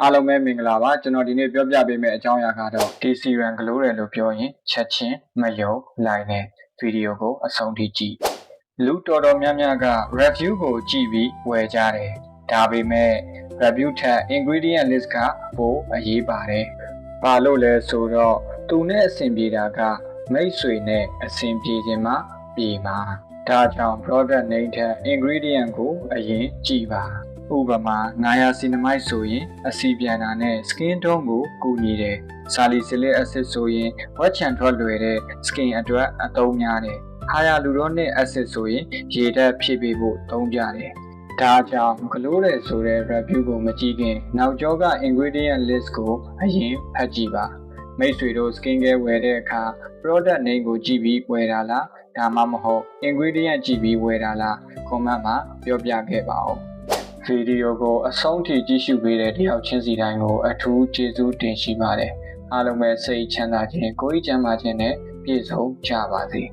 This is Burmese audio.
အားလုံးပဲမင်္ဂလာပါကျွန်တော်ဒီနေ့ပြောပြပေးမယ့်အကြောင်းအရာကတော့ DC RAM ဂလိုးတယ်လို့ပြောရင်ချက်ချင်းမယုံလိုက်နဲ့ဗီဒီယိုကိုအဆုံးထိကြည့်လူတော်တော်များများက review ကိုကြည့်ပြီးဝယ်ကြတယ်ဒါပေမဲ့ review ထက် ingredient list ကပိုအရေးပါတယ်ဘာလို့လဲဆိုတော့သူနဲ့အဆင်ပြေတာကမိတ်ဆွေနဲ့အဆင်ပြေခြင်းမှပြေမှာဒါကြောင့် product name ထက် ingredient ကိုအရင်ကြည့်ပါဥပမာ900 ဆိုရင်အဆီပြန်တာနဲ့ skin tone ကိုကူညီတယ်။ salicylic acid ဆိုရင်ဝက်ချန်ထွက်လွယ်တဲ့ skin အတွက်အသုံးများတယ်။ hyaluronic acid ဆိုရင်ရေဓာတ်ဖြည့်ပေးဖို့သုံးကြတယ်။ဒါကြောင့်ဂလိုးတယ်ဆိုတဲ့ review ကိုမကြည့်ခင်နောက်ကျောက ingredient list ကိုအရင်ဖတ်ကြည့်ပါ။မိတ်ဆွေတို့ skin care ဝယ်တဲ့အခါ product name ကိုကြည့်ပြီးဝယ်တာလားဒါမှမဟုတ် ingredient ကြည့်ပြီးဝယ်တာလား comment မှာပြောပြခဲ့ပါဦး။ဗီဒီယိုကိုအဆုံးထိကြည့်ရှုပေးတဲ့တယောက်ချင်းစီတိုင်းကိုအထူးကျေးဇူးတင်ရှိပါတယ်။အားလုံးပဲစိတ်ချမ်းသာခြင်းကိုယ်ကျန်းမာခြင်းနဲ့ပြည့်စုံကြပါစေ။